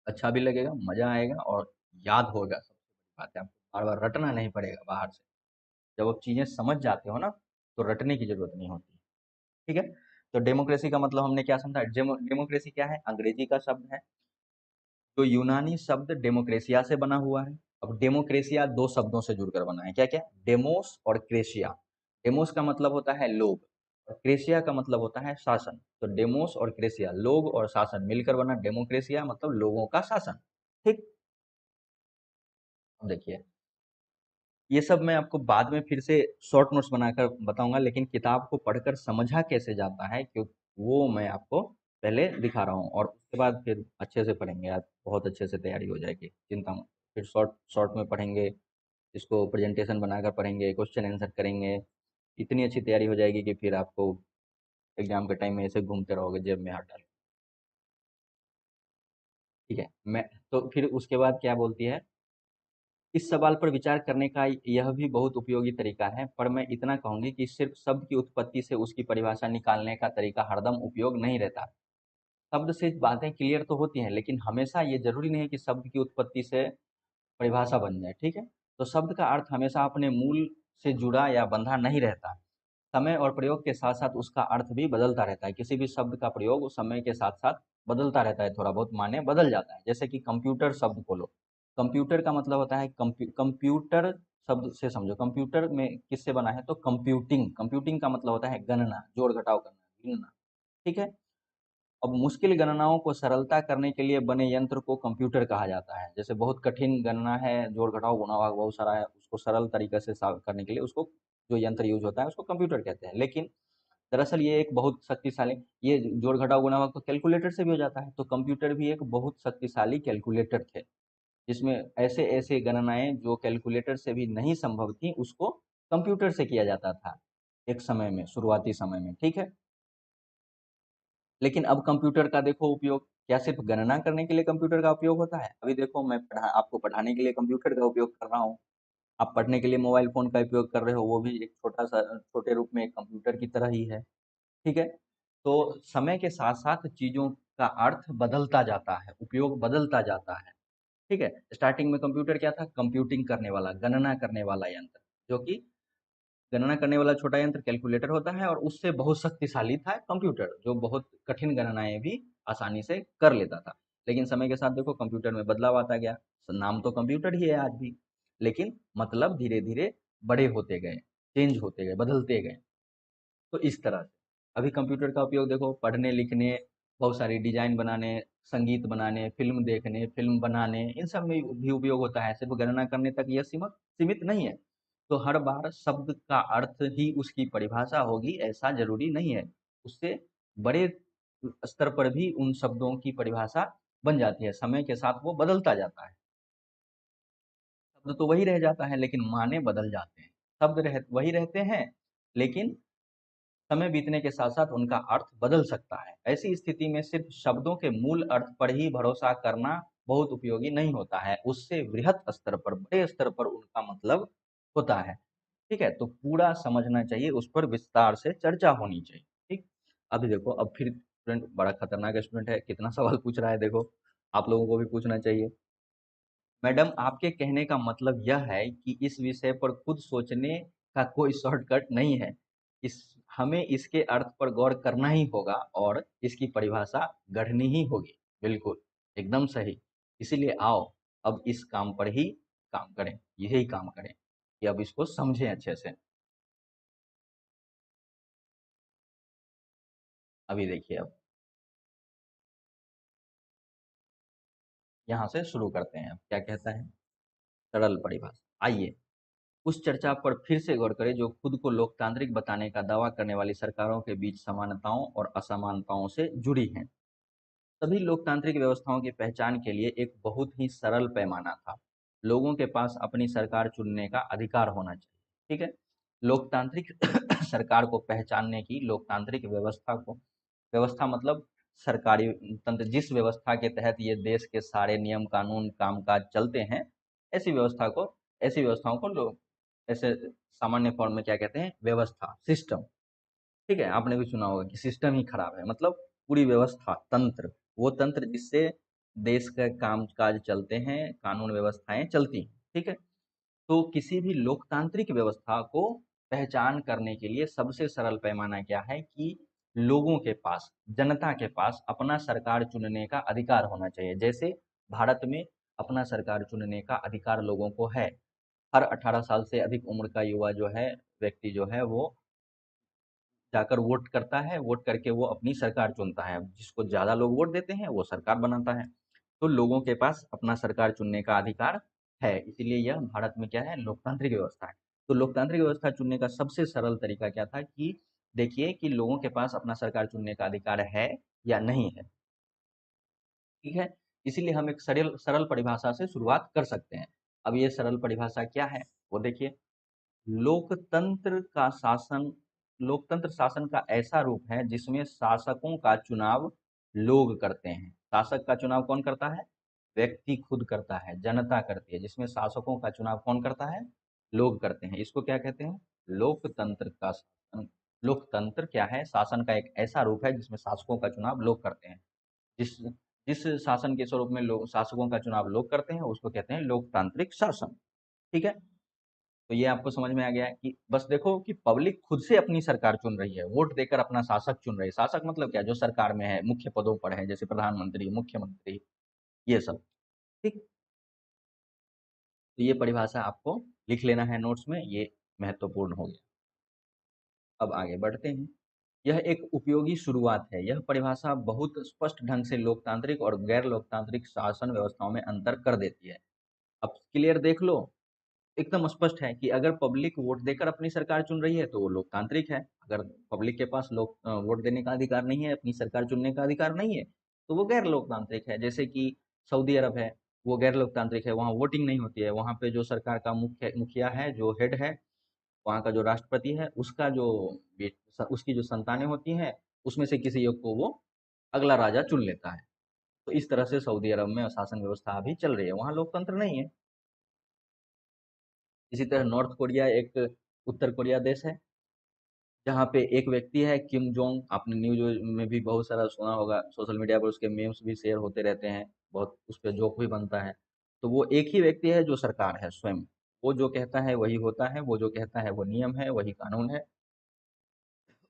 Speaker 1: अच्छा भी लगेगा, मजा आएगा और याद होगा। सबसे बड़ी बात है, आपको बार बार रटना नहीं पड़ेगा बाहर से। जब आप चीजें समझ जाते हो ना तो रटने की जरूरत नहीं होती। ठीक है? तो डेमोक्रेसी का मतलब हमने क्या समझा? डेमोक्रेसी क्या है? अंग्रेजी का शब्द है। तो यूनानी शब्द डेमोक्रेसिया से बना हुआ है। अब डेमोक्रेसिया दो शब्दों से जुड़कर बना है, क्या क्या? डेमोस और क्रेशिया। डेमोस का मतलब होता है लोग और क्रेशिया का मतलब होता है शासन। तो डेमोस और क्रेशिया लोग और शासन मिलकर बना डेमोक्रेसिया, मतलब लोगों का शासन। ठीक? अब देखिए, ये सब मैं आपको बाद में फिर से शॉर्ट नोट्स बनाकर बताऊंगा, लेकिन किताब को पढ़कर समझा कैसे जाता है क्योंकि वो मैं आपको पहले दिखा रहा हूँ और उसके बाद फिर अच्छे से पढ़ेंगे आप, बहुत अच्छे से तैयारी हो जाएगी, चिंता मत। फिर शॉर्ट शॉर्ट में पढ़ेंगे, इसको प्रेजेंटेशन बनाकर पढ़ेंगे, क्वेश्चन आंसर करेंगे। इतनी अच्छी तैयारी हो जाएगी कि फिर आपको एग्जाम के टाइम में ऐसे घूमते रहोगे जेब में हाथ डाल। ठीक है? मैं तो फिर उसके बाद क्या बोलती है इस सवाल पर विचार करने का यह भी बहुत उपयोगी तरीका है, पर मैं इतना कहूंगी कि सिर्फ शब्द की उत्पत्ति से उसकी परिभाषा निकालने का तरीका हरदम उपयोग नहीं रहता। शब्द से बातें क्लियर तो होती हैं, लेकिन हमेशा ये जरूरी नहीं है कि शब्द की उत्पत्ति से परिभाषा बन जाए, ठीक है? तो शब्द का अर्थ हमेशा अपने मूल से जुड़ा या बंधा नहीं रहता। समय और प्रयोग के साथ-साथ उसका अर्थ भी बदलता रहता है। किसी भी शब्द का प्रयोग समय के साथ-साथ बदलता रहता है, थोड़ा बहुत माने बदल जाता है। जैसे कि कंप्यूटर शब्द को लो, कंप्यूटर का मतलब होता है कंप्यूटर शब्द से समझो, कंप्यूटर में किससे बना है? तो कंप्यूटिंग, कंप्यूटिंग का मतलब होता है गणना, जोड़-घटाव करना, गिनना, ठीक है? अब मुश्किल गणनाओं को सरलता करने के लिए बने यंत्र को कंप्यूटर कहा जाता है। जैसे बहुत कठिन गणना है, जोड़-घटाव, गुणा-भाग बहुत सारा है, उसको सरल तरीके से करने के लिए उसको जो यंत्र यूज़ होता है उसको कंप्यूटर कहते हैं। लेकिन दरअसल ये एक बहुत शक्तिशाली, ये जोड़-घटाव, गुणा-भाग तो कैलकुलेटर से भी हो जाता है, तो कंप्यूटर भी एक बहुत शक्तिशाली कैलकुलेटर थे, जिसमें ऐसे-ऐसे गणनाएँ जो कैलकुलेटर से भी नहीं संभव थी, उसको कंप्यूटर से किया जाता था, एक समय में, शुरुआती समय में, ठीक है? लेकिन अब कंप्यूटर का देखो उपयोग, क्या सिर्फ गणना करने के लिए कंप्यूटर का उपयोग होता है? अभी देखो मैं आपको पढ़ाने के लिए कंप्यूटर का उपयोग कर रहा हूँ। आप पढ़ने के लिए मोबाइल फ़ोन का उपयोग कर रहे हो, वो भी एक छोटा-सा छोटे रूप में एक कंप्यूटर की तरह ही है, ठीक है? तो समय के साथ-साथ चीज़ों का अर्थ बदलता जाता है, उपयोग बदलता जाता है, ठीक है? स्टार्टिंग में कंप्यूटर क्या था? कंप्यूटिंग करने वाला, गणना करने वाला यंत्र, जो कि गणना करने वाला छोटा यंत्र कैलकुलेटर होता है, और उससे बहुत शक्तिशाली था कंप्यूटर, जो बहुत कठिन गणनाएं भी आसानी से कर लेता था। लेकिन समय के साथ देखो कंप्यूटर में बदलाव आता गया, नाम तो कंप्यूटर ही है आज भी, लेकिन मतलब धीरे धीरे बड़े होते गए, चेंज होते गए, बदलते गए। तो इस तरह से अभी कंप्यूटर का उपयोग देखो पढ़ने लिखने, बहुत सारी डिजाइन बनाने, संगीत बनाने, फिल्म देखने, फिल्म बनाने, इन सब में भी उपयोग होता है। सिर्फ गणना करने तक यह सीमित सीमित नहीं है। तो हर बार शब्द का अर्थ ही उसकी परिभाषा होगी ऐसा जरूरी नहीं है। उससे बड़े स्तर पर भी उन शब्दों की परिभाषा बन जाती है, समय के साथ वो बदलता जाता है। शब्द तो वही रह जाता है, लेकिन माने बदल जाते हैं। शब्द वही रहते हैं, लेकिन समय बीतने के साथ साथ उनका अर्थ बदल सकता है। ऐसी स्थिति में सिर्फ शब्दों के मूल अर्थ पर ही भरोसा करना बहुत उपयोगी नहीं होता है, उससे वृहत स्तर पर, बड़े स्तर पर उनका मतलब होता है, ठीक है? तो पूरा समझना चाहिए, उस पर विस्तार से चर्चा होनी चाहिए, ठीक? अभी देखो, अब फिर स्टूडेंट बड़ा खतरनाक स्टूडेंट है, कितना सवाल पूछ रहा है देखो, आप लोगों को भी पूछना चाहिए। मैडम, आपके कहने का मतलब यह है कि इस विषय पर खुद सोचने का कोई शॉर्टकट नहीं है। इस हमें इसके अर्थ पर गौर करना ही होगा और इसकी परिभाषा गढ़नी ही होगी। बिल्कुल, एकदम सही। इसीलिए आओ, अब इस काम पर ही काम करें, यही काम करें कि अब इसको समझें अच्छे से। अभी देखिए, अब यहाँ से शुरू करते हैं। अब क्या कहता है? सरल परिभाषा। आइए उस चर्चा पर फिर से गौर करें जो खुद को लोकतांत्रिक बताने का दावा करने वाली सरकारों के बीच समानताओं और असमानताओं से जुड़ी हैं। सभी लोकतांत्रिक व्यवस्थाओं की पहचान के लिए एक बहुत ही सरल पैमाना था। लोगों के पास अपनी सरकार चुनने का अधिकार होना चाहिए, ठीक है? लोकतांत्रिक सरकार को पहचानने की, लोकतांत्रिक व्यवस्था को, व्यवस्था मतलब सरकारी तंत्र, जिस व्यवस्था के तहत ये देश के सारे नियम कानून कामकाज चलते हैं, ऐसी व्यवस्था को, ऐसी व्यवस्थाओं को लोग ऐसे सामान्य फॉर्म में क्या कहते हैं? व्यवस्था, सिस्टम, ठीक है? आपने भी सुना होगा कि सिस्टम ही खराब है, मतलब पूरी व्यवस्था, तंत्र, वो तंत्र जिससे देश के काम-काज चलते हैं, कानून व्यवस्थाएँ चलती हैं, ठीक है? तो किसी भी लोकतांत्रिक व्यवस्था को पहचान करने के लिए सबसे सरल पैमाना क्या है कि लोगों के पास, जनता के पास अपना सरकार चुनने का अधिकार होना चाहिए। जैसे भारत में अपना सरकार चुनने का अधिकार लोगों को है। हर 18 साल से अधिक उम्र का युवा जो है, व्यक्ति जो है, वो जाकर वोट करता है, वोट करके वो अपनी सरकार चुनता है। जिसको ज़्यादा लोग वोट देते हैं, वो सरकार बनाता है। तो लोगों के पास अपना सरकार चुनने का अधिकार है, इसीलिए यह भारत में क्या है? लोकतांत्रिक व्यवस्था है। तो लोकतांत्रिक व्यवस्था चुनने का सबसे सरल तरीका क्या था कि देखिए कि लोगों के पास अपना सरकार चुनने का अधिकार है या नहीं है, ठीक है? इसीलिए हम एक सरल सरल परिभाषा से शुरुआत कर सकते हैं। अब ये सरल परिभाषा क्या है? वो देखिए, लोकतंत्र का शासन, लोकतंत्र शासन का ऐसा रूप है जिसमें शासकों का चुनाव लोग करते हैं। शासक का चुनाव कौन करता है? व्यक्ति खुद करता है, जनता करती है, जिसमें शासकों का चुनाव कौन करता है? लोग करते हैं। इसको क्या कहते हैं? लोकतंत्र का शासन। लोकतंत्र क्या है? शासन का एक ऐसा रूप है जिसमें शासकों का चुनाव लोग करते हैं। जिस जिस शासन के स्वरूप में लोग शासकों का चुनाव लोग करते हैं उसको कहते हैं लोकतांत्रिक शासन। ठीक है? तो ये आपको समझ में आ गया कि बस देखो कि पब्लिक खुद से अपनी सरकार चुन रही है, वोट देकर अपना शासक चुन रही है। शासक मतलब क्या? जो सरकार में है, मुख्य पदों पर है, जैसे प्रधानमंत्री, मुख्यमंत्री, ये सब। ठीक। तो ये परिभाषा आपको लिख लेना है नोट्स में, ये महत्वपूर्ण हो गया। अब आगे बढ़ते हैं। यह एक उपयोगी शुरुआत है। यह परिभाषा बहुत स्पष्ट ढंग से लोकतांत्रिक और गैर लोकतांत्रिक शासन व्यवस्थाओं में अंतर कर देती है। अब क्लियर देख लो, एकदम स्पष्ट है कि अगर पब्लिक वोट देकर अपनी सरकार चुन रही है तो वो लोकतांत्रिक है। अगर पब्लिक के पास वोट देने का अधिकार नहीं है, अपनी सरकार चुनने का अधिकार नहीं है, तो वो गैर लोकतांत्रिक है। जैसे कि सऊदी अरब है, वो गैर लोकतांत्रिक है, वहाँ वोटिंग नहीं होती है। वहाँ पे जो सरकार का मुखिया है, जो हेड है, वहाँ का जो राष्ट्रपति है, उसका जो उसकी जो संतानें होती हैं, उसमें से किसी एक को वो अगला राजा चुन लेता है। तो इस तरह से सऊदी अरब में शासन व्यवस्था अभी चल रही है, वहाँ लोकतंत्र नहीं है। इसी तरह नॉर्थ कोरिया एक उत्तर कोरिया देश है, जहाँ पे एक व्यक्ति है किम जोंग। आपने न्यूज में भी बहुत सारा सुना होगा, सोशल मीडिया पर उसके मीम्स भी शेयर होते रहते हैं, बहुत उस पर जोक भी बनता है। तो वो एक ही व्यक्ति है जो सरकार है स्वयं। वो जो कहता है वही होता है, वो जो कहता है वो नियम है, वही कानून है।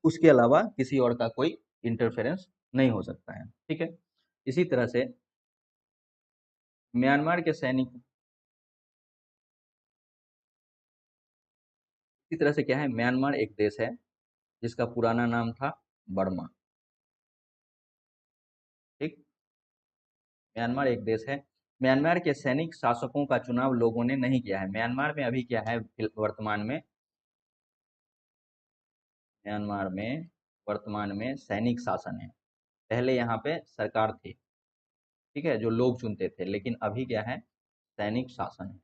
Speaker 1: उसके अलावा किसी और का कोई इंटरफेरेंस नहीं हो सकता है। ठीक है? इसी तरह से म्यांमार के सैनिक, इसी तरह से क्या है, म्यांमार एक देश है जिसका पुराना नाम था बर्मा। ठीक। म्यांमार एक देश है। म्यांमार के सैनिक शासकों का चुनाव लोगों ने नहीं किया है। म्यांमार में अभी क्या है, वर्तमान में म्यांमार में वर्तमान में सैनिक शासन है। पहले यहाँ पे सरकार थी, ठीक है, जो लोग चुनते थे, लेकिन अभी क्या है, सैनिक शासन है।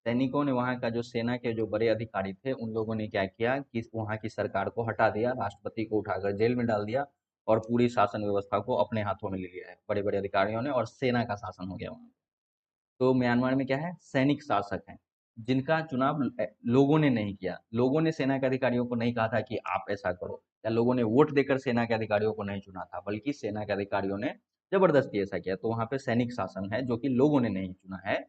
Speaker 1: सैनिकों ने, वहाँ का जो सेना के जो बड़े अधिकारी थे, उन लोगों ने क्या किया कि वहाँ की सरकार को हटा दिया, राष्ट्रपति को उठाकर जेल में डाल दिया और पूरी शासन व्यवस्था को अपने हाथों में ले लिया है बड़े बड़े अधिकारियों ने, और सेना का शासन हो गया वहाँ। तो म्यांमार में क्या है, सैनिक शासक हैं जिनका चुनाव लोगों ने नहीं किया। लोगों ने सेना के अधिकारियों को नहीं कहा था कि आप ऐसा करो, या लोगों ने वोट देकर सेना के अधिकारियों को नहीं चुना था, बल्कि सेना के अधिकारियों ने जबरदस्ती ऐसा किया। तो वहाँ पे सैनिक शासन है जो कि लोगों ने नहीं चुना है।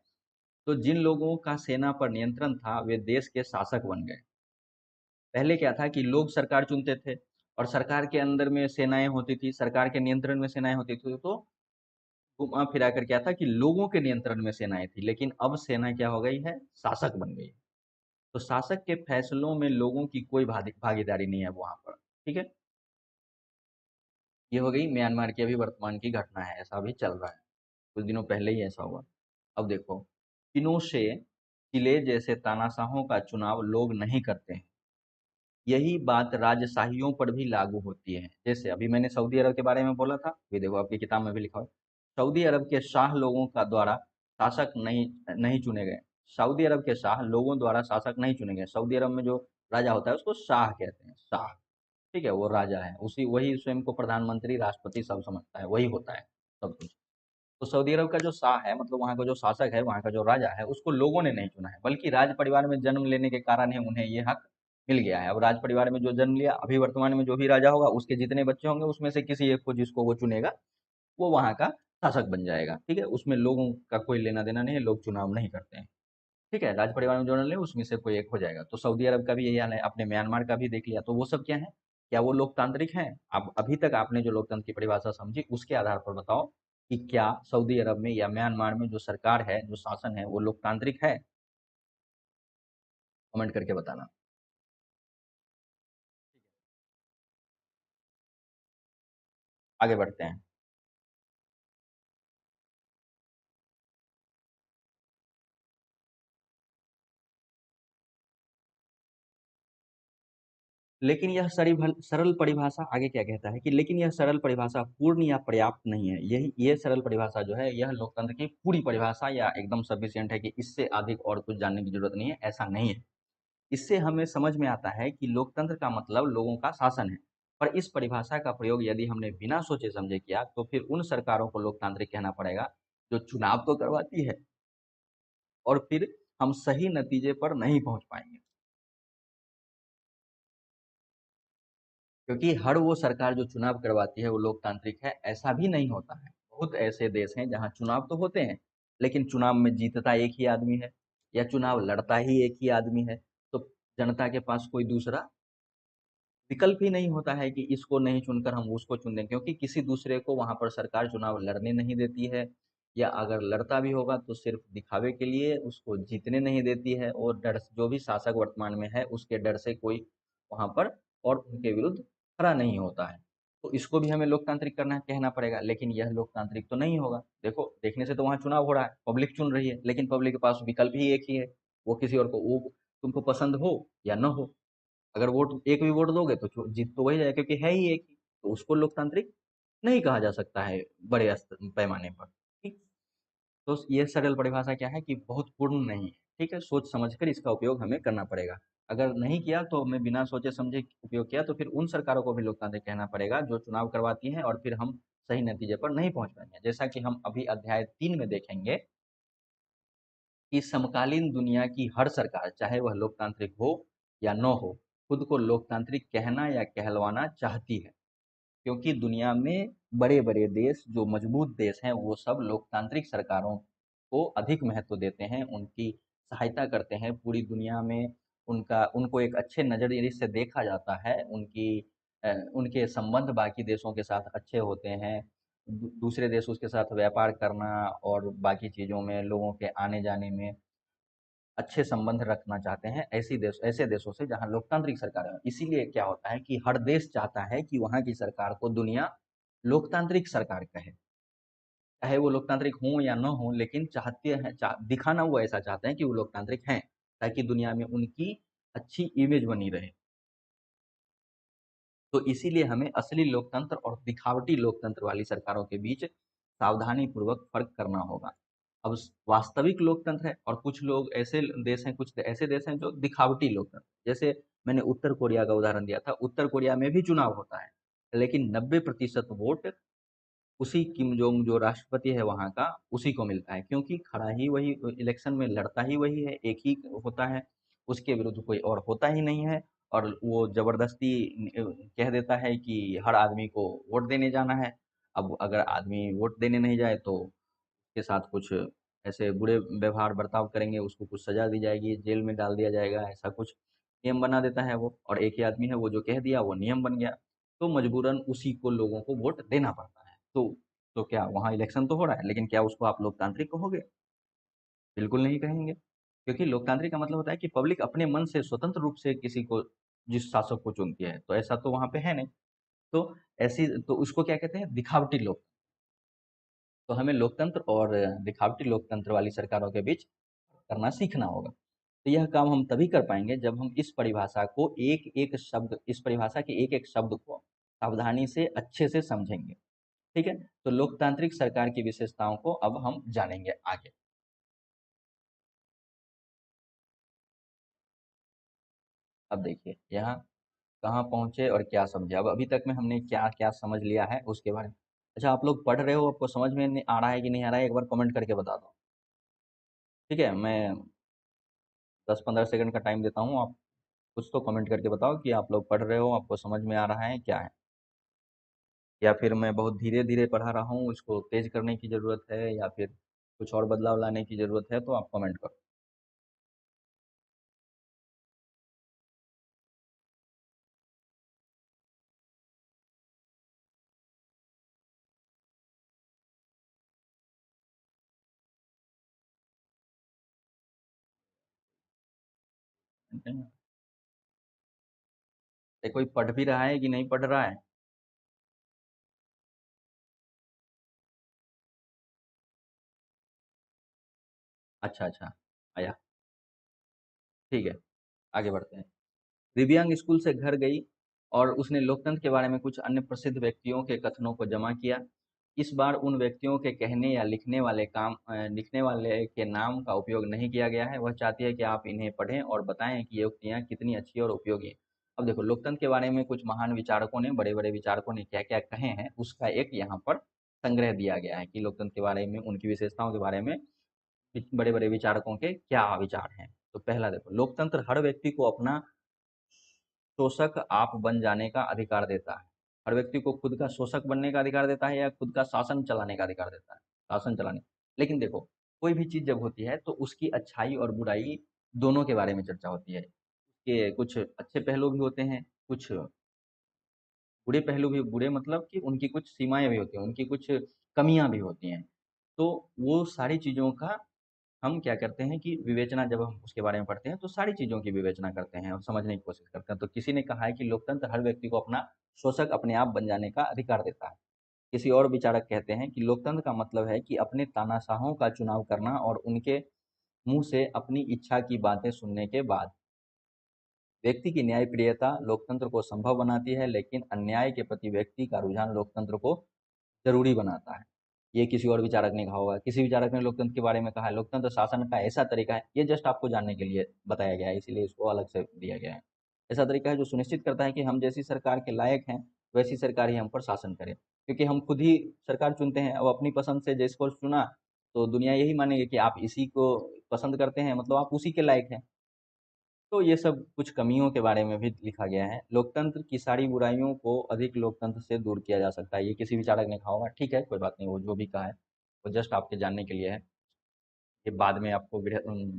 Speaker 1: तो जिन लोगों का सेना पर नियंत्रण था वे देश के शासक बन गए। पहले क्या था कि लोग सरकार चुनते थे और सरकार के अंदर में सेनाएं होती थी, सरकार के नियंत्रण में सेनाएं होती थी। तो घुमा फिरा कर क्या था कि लोगों के नियंत्रण में सेनाएं थी, लेकिन अब सेना क्या हो गई है, शासक बन गई है। तो शासक के फैसलों में लोगों की कोई भागीदारी नहीं है वहां पर। ठीक है? ये हो गई म्यांमार की अभी वर्तमान की घटना है, ऐसा अभी चल रहा है, कुछ दिनों पहले ही ऐसा हुआ। अब देखो, पिनोशे, चिले जैसे तानाशाहों का चुनाव लोग नहीं करते हैं। यही बात राजशाहियों पर भी लागू होती है। जैसे अभी मैंने सऊदी अरब के बारे में बोला था, ये देखो आपकी किताब में भी लिखा हुआ है, सऊदी अरब के शाह लोगों का द्वारा शासक नहीं नहीं चुने गए। सऊदी अरब के शाह लोगों द्वारा शासक नहीं चुने गए। सऊदी अरब में जो राजा होता है उसको शाह कहते हैं, शाह। ठीक है, वो राजा है, उसी वही स्वयं को प्रधानमंत्री, राष्ट्रपति सब समझता है, वही होता है सब कुछ। तो सऊदी अरब का जो शाह है, मतलब वहाँ का जो शासक है, वहाँ का जो राजा है, उसको लोगों ने नहीं चुना है, बल्कि राज परिवार में जन्म लेने के कारण ही उन्हें ये हक मिल गया है। अब राज परिवार में जो जन्म लिया, अभी वर्तमान में जो भी राजा होगा, उसके जितने बच्चे होंगे उसमें से किसी एक को जिसको वो चुनेगा, वो वहाँ का शासक बन जाएगा। ठीक है? उसमें लोगों का कोई लेना देना नहीं है, लोग चुनाव नहीं करते हैं। ठीक है? राज परिवार में जो ले उसमें से कोई एक हो जाएगा। तो सऊदी अरब का भी यही हाल है, आपने म्यांमार का भी देख लिया। तो वो सब क्या है, क्या वो लोकतांत्रिक हैं? अब अभी तक आपने जो लोकतंत्र की परिभाषा समझी, उसके आधार पर बताओ कि क्या सऊदी अरब में या म्यांमार में जो सरकार है, जो शासन है, वो लोकतांत्रिक है? कमेंट करके बताना। आगे बढ़ते हैं। लेकिन यह सरल परिभाषा आगे क्या कहता है कि लेकिन यह सरल परिभाषा पूर्ण या पर्याप्त नहीं है। यही ये सरल परिभाषा जो है, यह लोकतंत्र की पूरी परिभाषा या एकदम सफिशिएंट है कि इससे अधिक और कुछ जानने की जरूरत नहीं है, ऐसा नहीं है। इससे हमें समझ में आता है कि लोकतंत्र का मतलब लोगों का शासन है। पर इस परिभाषा का प्रयोग यदि हमने बिना सोचे समझे किया तो फिर उन सरकारों को लोकतांत्रिक कहना पड़ेगा जो चुनाव तो करवाती है और फिर हम सही नतीजे पर नहीं पहुंच पाएंगे, क्योंकि हर वो सरकार जो चुनाव करवाती है वो लोकतांत्रिक है, ऐसा भी नहीं होता है। बहुत ऐसे देश हैं जहां चुनाव तो होते हैं, लेकिन चुनाव में जीतता एक ही आदमी है, या चुनाव लड़ता ही एक ही आदमी है। तो जनता के पास कोई दूसरा विकल्प ही नहीं होता है कि इसको नहीं चुनकर हम उसको चुन दें, क्योंकि किसी दूसरे को वहां पर सरकार चुनाव लड़ने नहीं देती है, या अगर लड़ता भी होगा तो सिर्फ दिखावे के लिए, उसको जीतने नहीं देती है, और डर जो भी शासक वर्तमान में है उसके डर से कोई वहां पर और उनके विरुद्ध खड़ा नहीं होता है। तो इसको भी हमें लोकतांत्रिक करना कहना पड़ेगा, लेकिन यह लोकतांत्रिक तो नहीं होगा। देखो, देखने से तो वहां चुनाव हो रहा है, पब्लिक चुन रही है, लेकिन पब्लिक के पास विकल्प ही एक ही है, वो किसी और को, वो तुमको पसंद हो या न हो, अगर वोट एक भी वोट दोगे तो जीत तो वही जाएगा, क्योंकि है ही एक ही। तो उसको लोकतांत्रिक नहीं कहा जा सकता है बड़े पैमाने पर। ठीक। तो ये सरल परिभाषा क्या है कि बहुत पूर्ण नहीं है। ठीक है, सोच समझकर इसका उपयोग हमें करना पड़ेगा। अगर नहीं किया तो हमें बिना सोचे समझे उपयोग किया तो फिर उन सरकारों को भी लोकतांत्रिक कहना पड़ेगा जो चुनाव करवाती हैं और फिर हम सही नतीजे पर नहीं पहुंच पाएंगे। जैसा कि हम अभी अध्याय 3 में देखेंगे कि समकालीन दुनिया की हर सरकार, चाहे वह लोकतांत्रिक हो या न हो, खुद को लोकतांत्रिक कहना या कहलवाना चाहती है, क्योंकि दुनिया में बड़े-बड़े देश, जो मजबूत देश हैं, वो सब लोकतांत्रिक सरकारों को अधिक महत्व देते हैं, उनकी सहायता करते हैं। पूरी दुनिया में उनको एक अच्छे नज़रिए से देखा जाता है, उनके संबंध बाकी देशों के साथ अच्छे होते हैं। दूसरे देश उसके साथ व्यापार करना और बाकी चीज़ों में, लोगों के आने-जाने में अच्छे संबंध रखना चाहते हैं, ऐसे देशों से जहाँ लोकतांत्रिक सरकार है। इसीलिए क्या होता है कि हर देश चाहता है कि वहाँ की सरकार को दुनिया लोकतांत्रिक सरकार कहे, चाहे वो लोकतांत्रिक हो या न हो, लेकिन चाहते हैं, दिखाना वो ऐसा चाहते हैं कि वो लोकतांत्रिक हैं, ताकि दुनिया में उनकी अच्छी इमेज बनी रहे। तो इसीलिए हमें असली लोकतंत्र और दिखावटी लोकतंत्र वाली सरकारों के बीच सावधानी पूर्वक फर्क करना होगा। अब वास्तविक लोकतंत्र है, और कुछ लोग ऐसे देश हैं, कुछ ऐसे देश हैं जो दिखावटी लोकतंत्र, जैसे मैंने उत्तर कोरिया का उदाहरण दिया था। उत्तर कोरिया में भी चुनाव होता है, लेकिन 90% वोट उसी किम जोंग जो राष्ट्रपति है वहाँ का, उसी को मिलता है, क्योंकि खड़ा ही वही, इलेक्शन में लड़ता ही वही है, एक ही होता है, उसके विरुद्ध कोई और होता ही नहीं है। और वो जबरदस्ती कह देता है कि हर आदमी को वोट देने जाना है। अब अगर आदमी वोट देने नहीं जाए तो उसके साथ कुछ ऐसे बुरे व्यवहार बर्ताव करेंगे, उसको कुछ सजा दी जाएगी, जेल में डाल दिया जाएगा, ऐसा कुछ नियम बना देता है वो। और एक ही आदमी है, वो जो कह दिया वो नियम बन गया, तो मजबूरन उसी को लोगों को वोट देना पड़ता है। तो क्या वहाँ इलेक्शन तो हो रहा है, लेकिन क्या उसको आप लोकतांत्रिक कहोगे? बिल्कुल नहीं कहेंगे, क्योंकि लोकतांत्रिक का मतलब होता है कि पब्लिक अपने मन से स्वतंत्र रूप से किसी को, जिस शासक को चुनती है, तो ऐसा तो वहाँ पे है नहीं। तो तो उसको क्या कहते हैं? दिखावटी लोक। तो हमें लोकतंत्र और दिखावटी लोकतंत्र वाली सरकारों के बीच करना सीखना होगा। तो यह काम हम तभी कर पाएंगे जब हम इस परिभाषा के एक एक शब्द को सावधानी से अच्छे से समझेंगे। ठीक है, तो लोकतांत्रिक सरकार की विशेषताओं को अब हम जानेंगे आगे। अब देखिए यहाँ कहाँ पहुंचे और क्या समझे। अब अभी तक में हमने क्या क्या समझ लिया है उसके बारे में। अच्छा, आप लोग पढ़ रहे हो, आपको समझ में आ रहा है कि नहीं आ रहा है, एक बार कमेंट करके बता दो। ठीक है, मैं 10-15 सेकंड का टाइम देता हूँ, आप कुछ तो कमेंट करके बताओ कि आप लोग पढ़ रहे हो, आपको समझ में आ रहा है क्या है, या फिर मैं बहुत धीरे धीरे पढ़ा रहा हूँ, इसको तेज करने की ज़रूरत है, या फिर कुछ और बदलाव लाने की ज़रूरत है, तो आप कमेंट करो। ठीक है? ये कोई पढ़ भी रहा है कि नहीं पढ़ रहा है? अच्छा अच्छा, आया। ठीक है, आगे बढ़ते हैं। दिव्यांग स्कूल से घर गई और उसने लोकतंत्र के बारे में कुछ अन्य प्रसिद्ध व्यक्तियों के कथनों को जमा किया। इस बार उन व्यक्तियों के कहने या लिखने वाले के नाम का उपयोग नहीं किया गया है। वह चाहती है कि आप इन्हें पढ़ें और बताएं कि ये उक्तियाँ कितनी अच्छी और उपयोगी हैं। अब देखो, लोकतंत्र के बारे में कुछ महान विचारकों ने, बड़े बड़े विचारकों ने क्या क्या कहे हैं, उसका एक यहाँ पर संग्रह दिया गया है कि लोकतंत्र के बारे में, उनकी विशेषताओं के बारे में बड़े-बड़े विचारकों के क्या विचार हैं। तो पहला देखो, लोकतंत्र हर व्यक्ति को अपना शोषक आप बन जाने का अधिकार देता है। हर व्यक्ति को खुद का शोषक बनने का अधिकार देता है या खुद का शासन चलाने का अधिकार देता है, शासन चलाने। लेकिन देखो, कोई भी चीज़ जब होती है तो उसकी अच्छाई और बुराई दोनों के बारे में चर्चा होती है। उसके कुछ अच्छे पहलू भी होते हैं, कुछ बुरे पहलू भी, बुरे मतलब कि उनकी कुछ सीमाएँ भी होती हैं, उनकी कुछ कमियाँ भी होती हैं। तो वो सारी चीज़ों का हम क्या करते हैं कि विवेचना, जब हम उसके बारे में पढ़ते हैं तो सारी चीज़ों की विवेचना करते हैं और समझने की कोशिश करते हैं। तो किसी ने कहा है कि लोकतंत्र हर व्यक्ति को अपना शोषक अपने आप बन जाने का अधिकार देता है। किसी और विचारक कहते हैं कि लोकतंत्र का मतलब है कि अपने तानाशाहों का चुनाव करना और उनके मुँह से अपनी इच्छा की बातें सुनने के बाद। व्यक्ति की न्यायप्रियता लोकतंत्र को संभव बनाती है, लेकिन अन्याय के प्रति व्यक्ति का रुझान लोकतंत्र को ज़रूरी बनाता है। ये किसी और विचारक ने कहा होगा। किसी विचारक ने लोकतंत्र के बारे में कहा है, लोकतंत्र शासन का ऐसा तरीका है, ये जस्ट आपको जानने के लिए बताया गया है, इसीलिए इसको अलग से दिया गया है। ऐसा तरीका है जो सुनिश्चित करता है कि हम जैसी सरकार के लायक हैं, वैसी सरकार ही हम पर शासन करे। क्योंकि हम खुद ही सरकार चुनते हैं, अब अपनी पसंद से जिसको चुना, तो दुनिया यही मानेगी कि आप इसी को पसंद करते हैं, मतलब आप उसी के लायक हैं। तो ये सब कुछ कमियों के बारे में भी लिखा गया है। लोकतंत्र की सारी बुराइयों को अधिक लोकतंत्र से दूर किया जा सकता है। ये किसी विचारक ने कहा होगा, ठीक है, कोई बात नहीं, वो जो भी कहा है, वो जस्ट आपके जानने के लिए है। ये बाद में आपको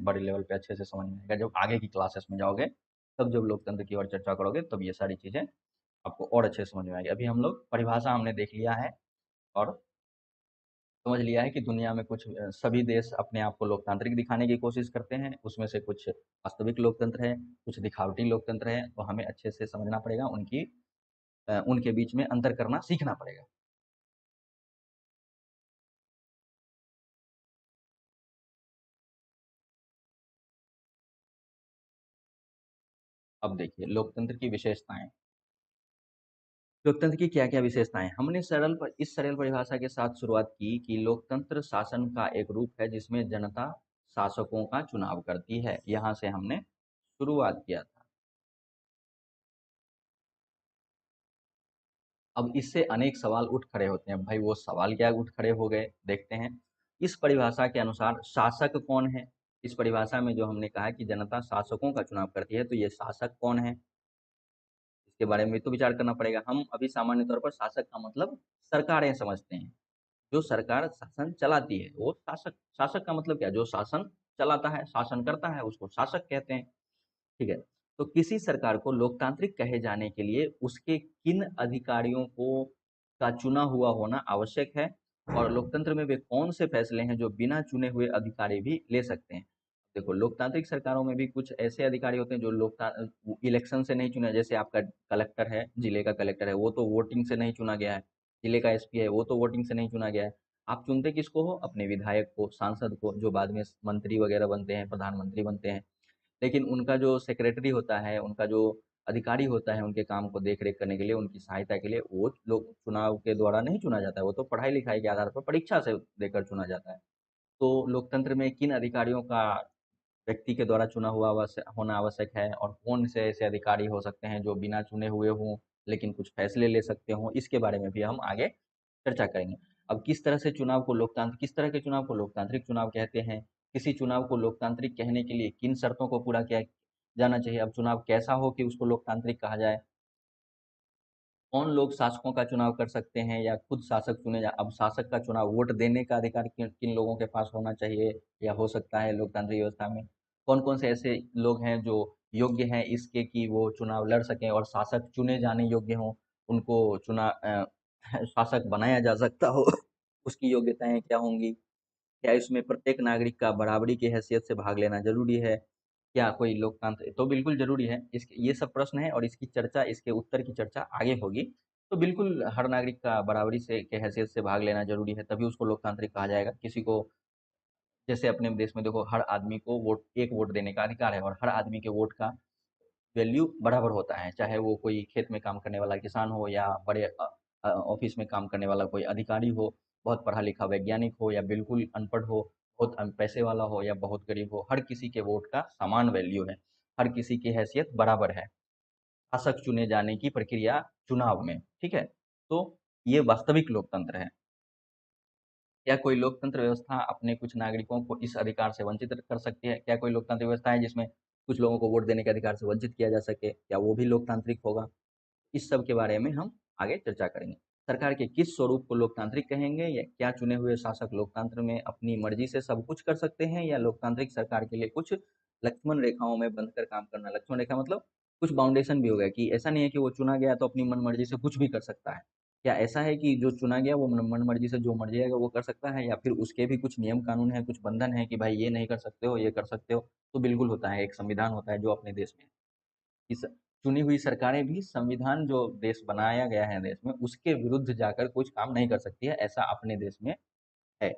Speaker 1: बड़े लेवल पे अच्छे से समझ में आएगा। जब आगे की क्लासेस में जाओगे, तब जब लोकतंत्र की और चर्चा करोगे, तब ये सारी चीज़ें आपको और अच्छे से समझ में आएगी। अभी हम लोग परिभाषा हमने देख लिया है और समझ लिया है कि दुनिया में कुछ सभी देश अपने आप को लोकतांत्रिक दिखाने की कोशिश करते हैं, उसमें से कुछ वास्तविक लोकतंत्र है, कुछ दिखावटी लोकतंत्र है, तो हमें अच्छे से समझना पड़ेगा, उनके बीच में अंतर करना सीखना पड़ेगा। अब देखिए, लोकतंत्र की विशेषताएं, लोकतंत्र की क्या-क्या विशेषताएं, हमने इस सरल परिभाषा के साथ शुरुआत की कि लोकतंत्र शासन का एक रूप है जिसमें जनता शासकों का चुनाव करती है। यहाँ से हमने शुरुआत किया था। अब इससे अनेक सवाल उठ खड़े होते हैं। भाई, वो सवाल क्या उठ खड़े हो गए, देखते हैं। इस परिभाषा के अनुसार शासक कौन है? इस परिभाषा में जो हमने कहा है कि जनता शासकों का चुनाव करती है, तो ये शासक कौन है? इसके बारे में भी तो विचार करना पड़ेगा। हम अभी सामान्य तौर पर शासक का मतलब सरकारें समझते हैं। जो सरकार शासन चलाती है, वो शासक। शासक का मतलब क्या? जो शासन चलाता है, शासन करता है, उसको शासक कहते हैं। ठीक है। तो किसी सरकार को लोकतांत्रिक कहे जाने के लिए उसके किन अधिकारियों को का चुना हुआ होना आवश्यक है, और लोकतंत्र में वे कौन से फैसले हैं जो बिना चुने हुए अधिकारी भी ले सकते हैं। देखो, लोकतांत्रिक सरकारों में भी कुछ ऐसे अधिकारी होते हैं जो इलेक्शन से नहीं चुने। जैसे आपका कलेक्टर है, जिले का कलेक्टर है, वो तो वोटिंग से नहीं चुना गया है। जिले का एसपी है, वो तो वोटिंग से नहीं चुना गया है। आप चुनते किसको हो? अपने विधायक को, सांसद को, जो बाद में मंत्री वगैरह बनते हैं, प्रधानमंत्री बनते हैं। लेकिन उनका जो सेक्रेटरी होता है, उनका जो अधिकारी होता है, उनके काम को देख-रेख करने के लिए, उनकी सहायता के लिए, वो लोग चुनाव के द्वारा नहीं चुना जाता है, वो तो पढ़ाई-लिखाई के आधार पर परीक्षा से देकर चुना जाता है। तो लोकतंत्र में किन अधिकारियों का व्यक्ति के द्वारा चुना हुआ होना आवश्यक है, और कौन से ऐसे अधिकारी हो सकते हैं जो बिना चुने हुए हों, लेकिन कुछ फैसले ले सकते हों, इसके बारे में भी हम आगे चर्चा करेंगे। अब किस तरह के चुनाव को लोकतांत्रिक चुनाव कहते हैं? किसी चुनाव को लोकतांत्रिक कहने के लिए किन शर्तों को पूरा किया जाना चाहिए? अब चुनाव कैसा हो कि उसको लोकतांत्रिक कहा जाए? कौन लोग शासकों का चुनाव कर सकते हैं या खुद शासक चुने जा अब शासक का चुनाव वोट देने का अधिकार किन किन लोगों के पास होना चाहिए या हो सकता है लोकतांत्रिक व्यवस्था में? कौन-कौन से ऐसे लोग हैं जो योग्य हैं इसके कि वो चुनाव लड़ सकें और शासक चुने जाने योग्य हों, उनको शासक बनाया जा सकता हो, उसकी योग्यताएँ क्या होंगी? क्या इसमें प्रत्येक नागरिक का बराबरी की हैसियत से भाग लेना ज़रूरी है? क्या कोई लोकतंत्र तो बिल्कुल ज़रूरी है। इसके ये सब प्रश्न हैं और इसके उत्तर की चर्चा आगे होगी। तो बिल्कुल हर नागरिक का बराबरी से के हैसियत से भाग लेना ज़रूरी है, तभी उसको लोकतांत्रिक कहा जाएगा। किसी को, जैसे अपने देश में देखो, हर आदमी को एक वोट देने का अधिकार है और हर आदमी के वोट का वैल्यू बराबर होता है। चाहे वो कोई खेत में काम करने वाला किसान हो या बड़े ऑफिस में काम करने वाला कोई अधिकारी हो, बहुत पढ़ा लिखा वैज्ञानिक हो या बिल्कुल अनपढ़ हो, बहुत पैसे वाला हो या बहुत गरीब हो, हर किसी के वोट का समान वैल्यू है। हर किसी की हैसियत बराबर है शासक चुने जाने की प्रक्रिया चुनाव में। ठीक है? तो ये वास्तविक लोकतंत्र है। क्या कोई लोकतंत्र व्यवस्था अपने कुछ नागरिकों को इस अधिकार से वंचित कर सकती है? क्या कोई लोकतांत्रिक व्यवस्था है जिसमें कुछ लोगों को वोट देने के अधिकार से वंचित किया जा सके? क्या वो भी लोकतांत्रिक होगा? इस सब के बारे में हम आगे चर्चा करेंगे। सरकार के किस स्वरूप को लोकतांत्रिक कहेंगे, या क्या चुने हुए शासक लोकतंत्र में अपनी मर्जी से सब कुछ कर सकते हैं, या लोकतांत्रिक सरकार के लिए कुछ लक्ष्मण रेखाओं में बंधकर काम करना? लक्ष्मण रेखा मतलब कुछ बाउंडेशन भी हो गया कि ऐसा नहीं है कि वो चुना गया तो अपनी मन मर्जी से कुछ भी कर सकता है। क्या ऐसा है कि जो चुना गया वो मन मर्जी से जो मर्जी आएगा वो कर सकता है, या फिर उसके भी कुछ नियम कानून है, कुछ बंधन है कि भाई ये नहीं कर सकते हो, ये कर सकते हो? तो बिल्कुल होता है, एक संविधान होता है जो अपने देश में इस चुनी हुई सरकारें भी संविधान जो देश बनाया गया है देश में उसके विरुद्ध जाकर कुछ काम नहीं कर सकती है, ऐसा अपने देश में है,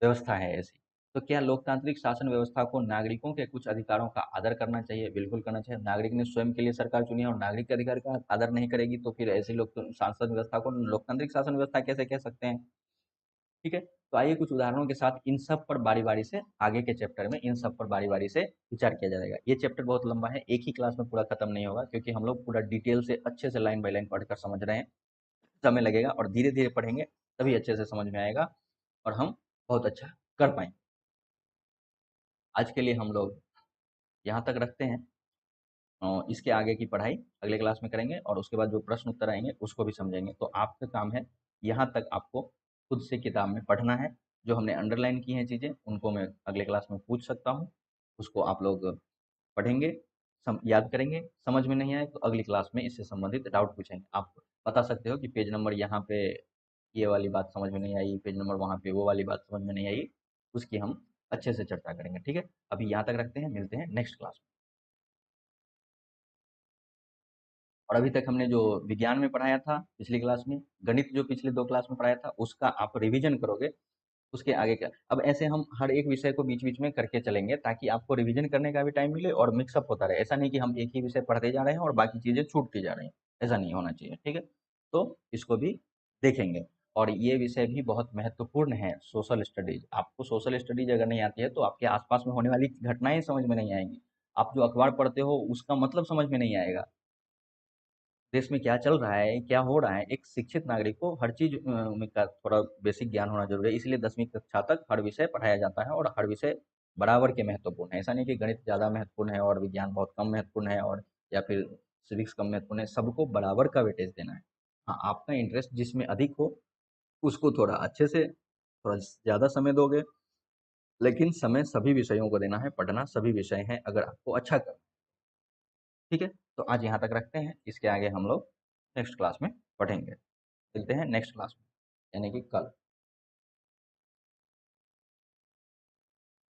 Speaker 1: व्यवस्था है ऐसी। तो क्या लोकतांत्रिक शासन व्यवस्था को नागरिकों के कुछ अधिकारों का आदर करना चाहिए? बिल्कुल करना चाहिए। नागरिक ने स्वयं के लिए सरकार चुनी है और नागरिक के अधिकार का आदर नहीं करेगी तो फिर ऐसी लोक शासन व्यवस्था को लोकतांत्रिक शासन व्यवस्था कैसे कह सकते हैं? ठीक है, तो आइए कुछ उदाहरणों के साथ इन सब पर बारी-बारी से आगे के चैप्टर में इन सब पर बारी-बारी से विचार किया जाएगा। ये चैप्टर बहुत लंबा है, एक ही क्लास में पूरा खत्म नहीं होगा क्योंकि हम लोग पूरा डिटेल से अच्छे से लाइन बाय लाइन पढ़कर समझ रहे हैं। समय लगेगा और धीरे-धीरे पढ़ेंगे तभी अच्छे से समझ में आएगा और हम बहुत अच्छा कर पाएँगे। आज के लिए हम लोग यहाँ तक रखते हैं। इसके आगे की पढ़ाई अगले क्लास में करेंगे और उसके बाद जो प्रश्न उत्तर आएँगे उसको भी समझेंगे। तो आपका काम है यहाँ तक आपको खुद से किताब में पढ़ना है। जो हमने अंडरलाइन की हैं चीज़ें उनको मैं अगले क्लास में पूछ सकता हूँ। उसको आप लोग पढ़ेंगे, याद करेंगे, समझ में नहीं आए तो अगली क्लास में इससे संबंधित डाउट पूछेंगे। आप बता सकते हो कि पेज नंबर यहाँ पे ये वाली बात समझ में नहीं आई, पेज नंबर वहाँ पे वो वाली बात समझ में नहीं आई। उसकी हम अच्छे से चर्चा करेंगे, ठीक है? अभी यहाँ तक रखते हैं, मिलते हैं नेक्स्ट क्लास में। और अभी तक हमने जो विज्ञान में पढ़ाया था पिछली क्लास में, गणित जो पिछले 2 क्लास में पढ़ाया था, उसका आप रिवीजन करोगे, उसके आगे क्या अब ऐसे हम हर एक विषय को बीच-बीच में करके चलेंगे ताकि आपको रिवीजन करने का भी टाइम मिले और मिक्स अप होता रहे। ऐसा नहीं कि हम एक ही विषय पढ़ते जा रहे हैं और बाकी चीज़ें छूटती जा रही हैं, ऐसा नहीं होना चाहिए, ठीक है? तो इसको भी देखेंगे और ये विषय भी बहुत महत्वपूर्ण है, सोशल स्टडीज़। आपको सोशल स्टडीज़ अगर नहीं आती है, तो आपके आस-पास में होने वाली घटनाएँ समझ में नहीं आएँगी। आप जो अखबार पढ़ते हो, उसका मतलब समझ में नहीं आएगा। देश में क्या चल रहा है, क्या हो रहा है, एक शिक्षित नागरिक को हर चीज़ में का थोड़ा बेसिक ज्ञान होना ज़रूरी है। इसलिए 10वीं कक्षा तक हर विषय पढ़ाया जाता है और हर विषय बराबर के महत्वपूर्ण है। ऐसा नहीं कि गणित ज़्यादा महत्वपूर्ण है और विज्ञान बहुत कम महत्वपूर्ण है और या फिर सिविक्स कम महत्वपूर्ण है, सबको बराबर का वेटेज देना है। हाँ, आपका इंटरेस्ट जिसमें अधिक हो, उसको थोड़ा अच्छे से, थोड़ा ज़्यादा समय दोगे, लेकिन समय सभी विषयों को देना है, पढ़ना सभी विषय हैं अगर आपको अच्छा करना है। ठीक है? तो आज यहाँ तक रखते हैं, इसके आगे हम लोग नेक्स्ट क्लास में पढ़ेंगे। मिलते हैं नेक्स्ट क्लास में, यानी कि कल।